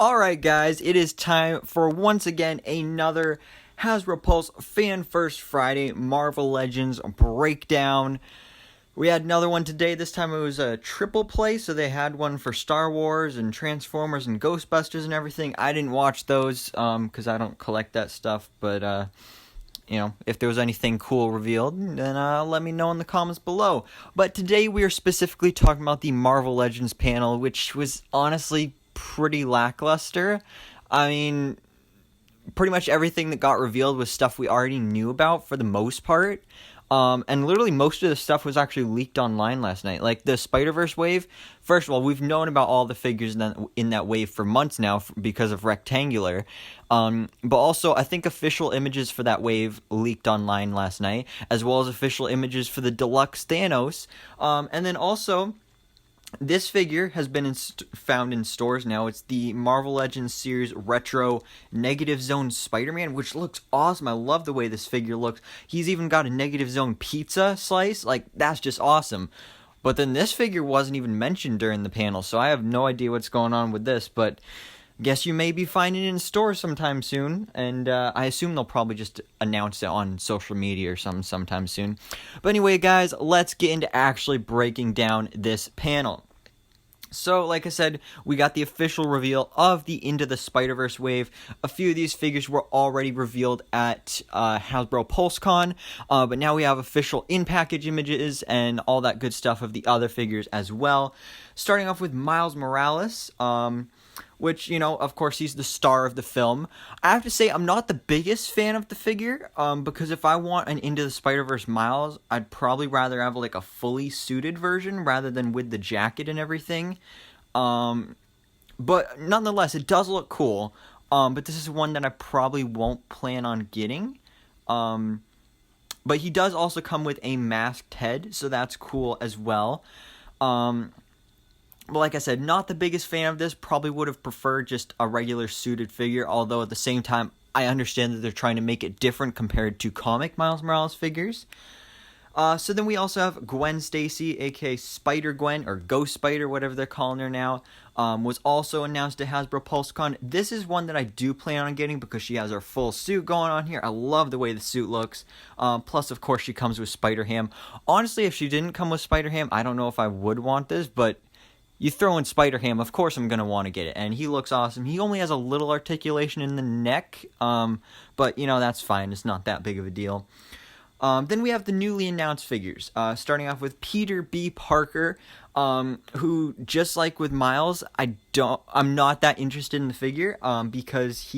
Alright guys, it is time for once again another Hasbro Pulse Fan First Friday Marvel Legends breakdown. We had another one today. This time it was a triple play, so they had one for Star Wars and Transformers and Ghostbusters and everything. I didn't watch those because I don't collect that stuff, but if there was anything cool revealed, then let me know in the comments below. But today we are specifically talking about the Marvel Legends panel, which was honestly pretty lackluster. I mean, pretty much everything that got revealed was stuff we already knew about for the most part. And literally most of the stuff was actually leaked online last night. Like the Spider-Verse wave, first of all, we've known about all the figures in that wave for months now because of Rectangular. But also, I think official images for that wave leaked online last night, as well as official images for the Deluxe Thanos. And then also, this figure has been found in stores now. It's the Marvel Legends series Retro Negative Zone Spider-Man, which looks awesome. I love the way this figure looks. He's even got a Negative Zone pizza slice. Like, that's just awesome. But then this figure wasn't even mentioned during the panel, so I have no idea what's going on with this. But guess you may be finding it in stores sometime soon, and I assume they'll probably just announce it on social media or something sometime soon. But anyway, guys, let's get into actually breaking down this panel. So, like I said, we got the official reveal of the Into the Spider-Verse wave. A few of these figures were already revealed at Hasbro PulseCon, but now we have official in-package images and all that good stuff of the other figures as well. Starting off with Miles Morales, which, of course, he's the star of the film. I have to say, I'm not the biggest fan of the figure, because if I want an Into the Spider-Verse Miles, I'd probably rather have, like, a fully suited version rather than with the jacket and everything. But nonetheless, it does look cool, but this is one that I probably won't plan on getting. But he does also come with a masked head, so that's cool as well. But like I said, not the biggest fan of this. Probably would have preferred just a regular suited figure, although at the same time, I understand that they're trying to make it different compared to comic Miles Morales figures. So then we also have Gwen Stacy, aka Spider-Gwen, or Ghost Spider, whatever they're calling her now, was also announced at Hasbro PulseCon. This is one that I do plan on getting because she has her full suit going on here. I love the way the suit looks. Plus, of course, she comes with Spider-Ham. Honestly, if she didn't come with Spider-Ham, I don't know if I would want this, but you throw in Spider-Ham, of course I'm going to want to get it. And he looks awesome. He only has a little articulation in the neck. But, that's fine. It's not that big of a deal. Then we have the newly announced figures. Starting off with Peter B. Parker, who, just like with Miles, I'm not that interested in the figure. Because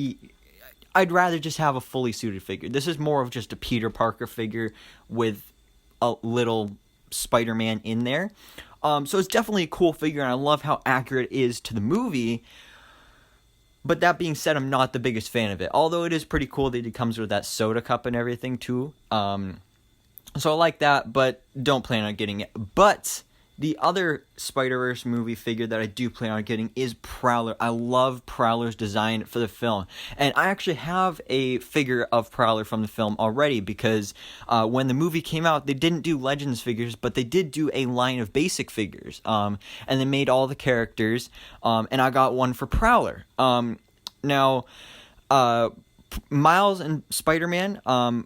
I'd rather just have a fully suited figure. This is more of just a Peter Parker figure with a little Spider-Man in there. So it's definitely a cool figure, and I love how accurate it is to the movie. But that being said, I'm not the biggest fan of it. Although it is pretty cool that it comes with that soda cup and everything, too. So I like that, but don't plan on getting it. But the other Spider-Verse movie figure that I do plan on getting is Prowler. I love Prowler's design for the film. And I actually have a figure of Prowler from the film already because when the movie came out, they didn't do Legends figures, but they did do a line of basic figures. And they made all the characters, and I got one for Prowler. Now, Miles and Spider-Man,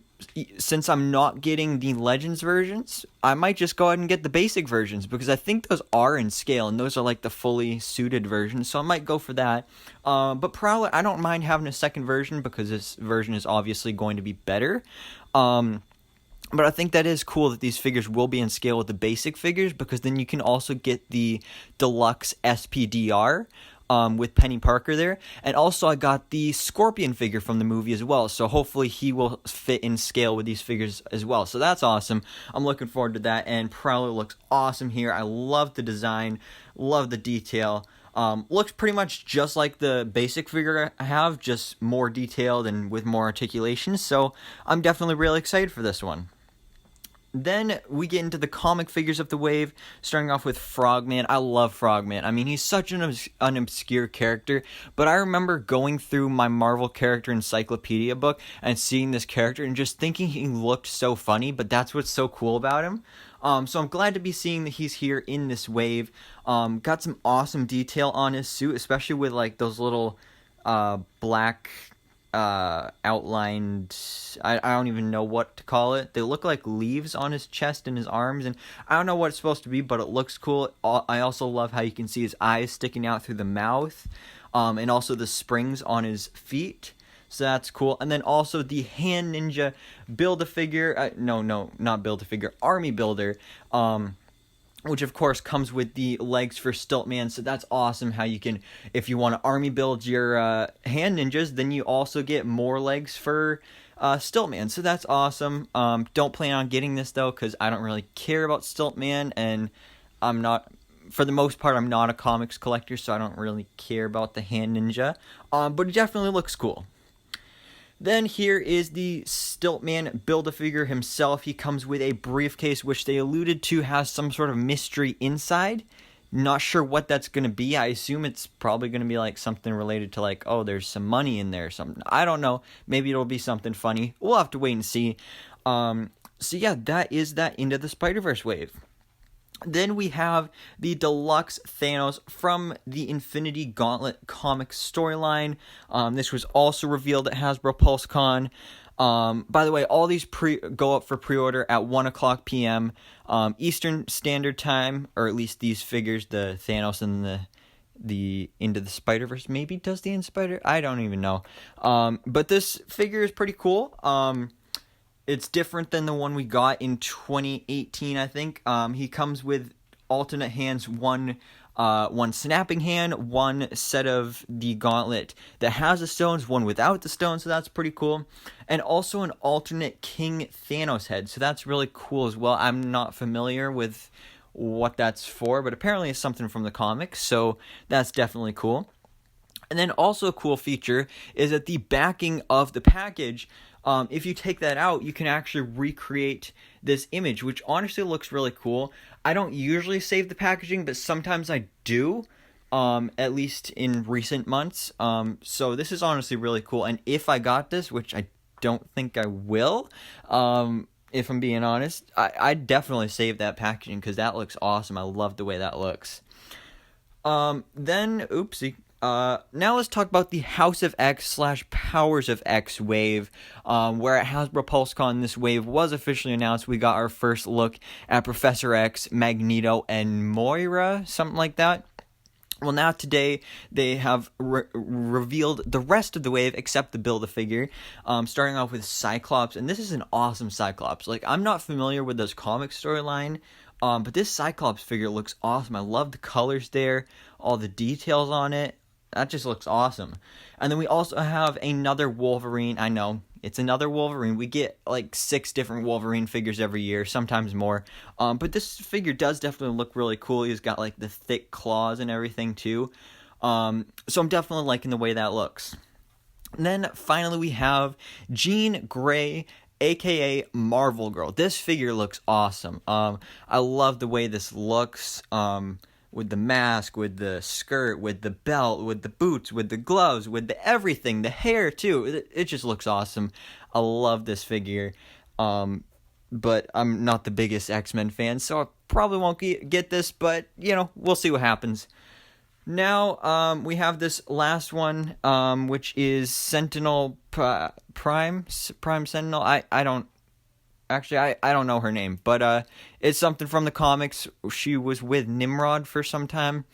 since I'm not getting the Legends versions, I might just go ahead and get the basic versions because I think those are in scale and those are like the fully suited versions, so I might go for that. But Prowler, I don't mind having a second version because this version is obviously going to be better. But I think that is cool that these figures will be in scale with the basic figures because then you can also get the Deluxe SPDR. With Penny Parker there. And also I got the Scorpion figure from the movie as well. So hopefully he will fit in scale with these figures as well. So that's awesome. I'm looking forward to that. And Prowler looks awesome here. I love the design. Love the detail. Looks pretty much just like the basic figure I have, just more detailed and with more articulation. So I'm definitely really excited for this one. Then we get into the comic figures of the wave, starting off with Frogman. I love Frogman. I mean, he's such an obscure character, but I remember going through my Marvel character encyclopedia book and seeing this character and just thinking he looked so funny, but that's what's so cool about him. So I'm glad to be seeing that he's here in this wave. Got some awesome detail on his suit, especially with like those little black outlined, I don't even know what to call it. They look like leaves on his chest and his arms, and I don't know what it's supposed to be, but it looks cool. I also love how you can see his eyes sticking out through the mouth, and also the springs on his feet. So that's cool. And then also the Hand Ninja Build-A-Figure, not Build-A-Figure, Army Builder, which of course comes with the legs for Stiltman. So that's awesome how you can, if you want to army build your hand ninjas, then you also get more legs for Stiltman. So that's awesome. Don't plan on getting this though, because I don't really care about Stiltman, and I'm not, for the most part, I'm not a comics collector, so I don't really care about the Hand Ninja. But it definitely looks cool. Then here is the Stiltman Build-A-Figure himself. He comes with a briefcase, which they alluded to has some sort of mystery inside. Not sure what that's going to be. I assume it's probably going to be like something related to like, oh, there's some money in there or something. I don't know. Maybe it'll be something funny. We'll have to wait and see. So yeah, that is that Into the Spider-Verse wave. Then we have the Deluxe Thanos from the Infinity Gauntlet comics storyline. This was also revealed at Hasbro PulseCon. By the way, all these go up for pre-order at 1 o'clock p.m. Eastern Standard Time, or at least these figures, the Thanos and the Into the Spider-Verse. Maybe does the Spider? I don't even know. But this figure is pretty cool. It's different than the one we got in 2018, I think. He comes with alternate hands, one snapping hand, one set of the gauntlet that has the stones, one without the stones, so that's pretty cool. And also an alternate King Thanos head, so that's really cool as well. I'm not familiar with what that's for, but apparently it's something from the comics, so that's definitely cool. And then also a cool feature is that the backing of the package, if you take that out, you can actually recreate this image, which honestly looks really cool. I don't usually save the packaging, but sometimes I do, at least in recent months. So this is honestly really cool. And if I got this, which I don't think I will, if I'm being honest, I'd definitely save that packaging because that looks awesome. I love the way that looks. Then, oopsie. Now let's talk about the House of X / Powers of X wave, where at Hasbro PulseCon this wave was officially announced. We got our first look at Professor X, Magneto, and Moira, something like that. Well, now today they have revealed the rest of the wave except the Build-A-Figure, starting off with Cyclops, and this is an awesome Cyclops. Like, I'm not familiar with this comic storyline, but this Cyclops figure looks awesome. I love the colors there, all the details on it. That just looks awesome. And then we also have another Wolverine. I know, it's another Wolverine. We get like 6 different Wolverine figures every year, sometimes more. But this figure does definitely look really cool. He's got like the thick claws and everything too. So I'm definitely liking the way that looks. And then finally we have Jean Grey, aka Marvel Girl. This figure looks awesome. I love the way this looks. With the mask, with the skirt, with the belt, with the boots, with the gloves, with the everything, the hair too. It just looks awesome. I love this figure. But I'm not the biggest X-Men fan, so I probably won't get this, but, you know, we'll see what happens. Now, we have this last one, which is Sentinel Prime Sentinel. I don't know her name, but it's something from the comics. She was with Nimrod for some time.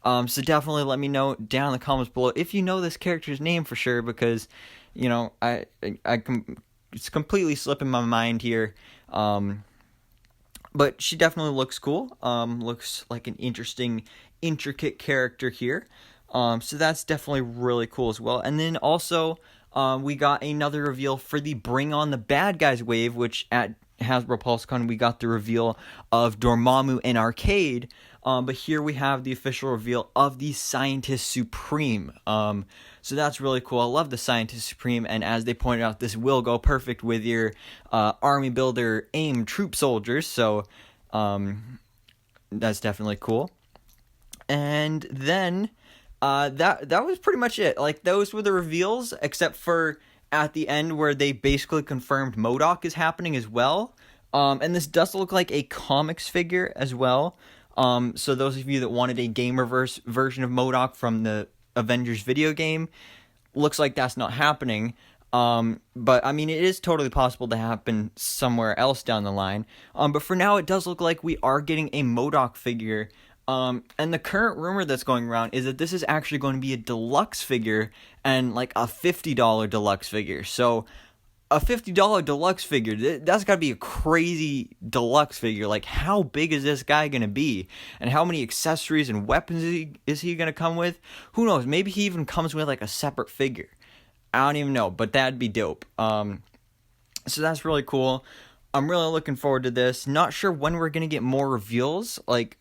So definitely let me know down in the comments below if you know this character's name for sure, because, you know, it's completely slipping my mind here. But she definitely looks cool. Looks like an interesting, intricate character here. So that's definitely really cool as well. And then also, we got another reveal for the Bring On the Bad Guys wave, which at Hasbro PulseCon, we got the reveal of Dormammu in arcade, but here we have the official reveal of the Scientist Supreme. So that's really cool. I love the Scientist Supreme, and as they pointed out, this will go perfect with your Army Builder AIM troop soldiers, so that's definitely cool. And then that was pretty much it. Like, those were the reveals, except for at the end where they basically confirmed MODOK is happening as well. And this does look like a comics figure as well. So those of you that wanted a Gamerverse version of MODOK from the Avengers video game, looks like that's not happening. But I mean, it is totally possible to happen somewhere else down the line. But for now, it does look like we are getting a MODOK figure. And the current rumor that's going around is that this is actually going to be a deluxe figure and like a $50 deluxe figure. So a $50 deluxe figure, that's got to be a crazy deluxe figure. Like, how big is this guy going to be? And how many accessories and weapons is he going to come with? Who knows? Maybe he even comes with like a separate figure. I don't even know, but that'd be dope. So that's really cool. I'm really looking forward to this. Not sure when we're going to get more reveals. Like,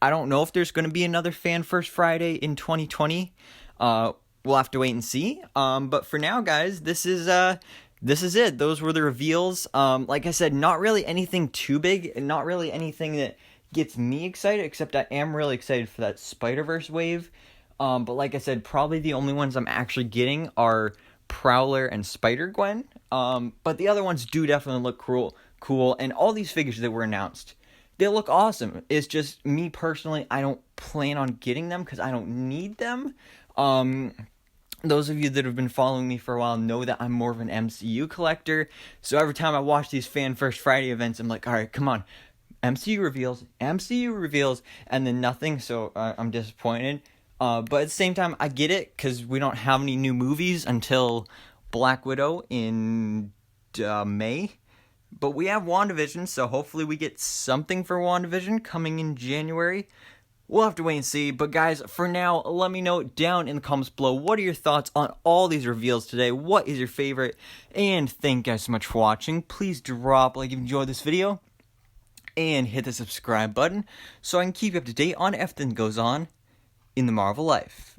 I don't know if there's going to be another Fan First Friday in 2020. We'll have to wait and see. But for now, guys, this is it. Those were the reveals. Like I said, not really anything too big, and not really anything that gets me excited, except I am really excited for that Spider-Verse wave. But like I said, probably the only ones I'm actually getting are Prowler and Spider-Gwen. But the other ones do definitely look cool. And all these figures that were announced, they look awesome. It's just me personally, I don't plan on getting them because I don't need them. Those of you that have been following me for a while know that I'm more of an MCU collector. So every time I watch these Fan First Friday events, I'm like, all right, come on. MCU reveals, and then nothing. So I'm disappointed. But at the same time, I get it because we don't have any new movies until Black Widow in May. But we have WandaVision, so hopefully we get something for WandaVision coming in January. We'll have to wait and see. But guys, for now, let me know down in the comments below, what are your thoughts on all these reveals today? What is your favorite? And thank you guys so much for watching. Please drop a like if you enjoyed this video. And hit the subscribe button so I can keep you up to date on everything that goes on in the Marvel life.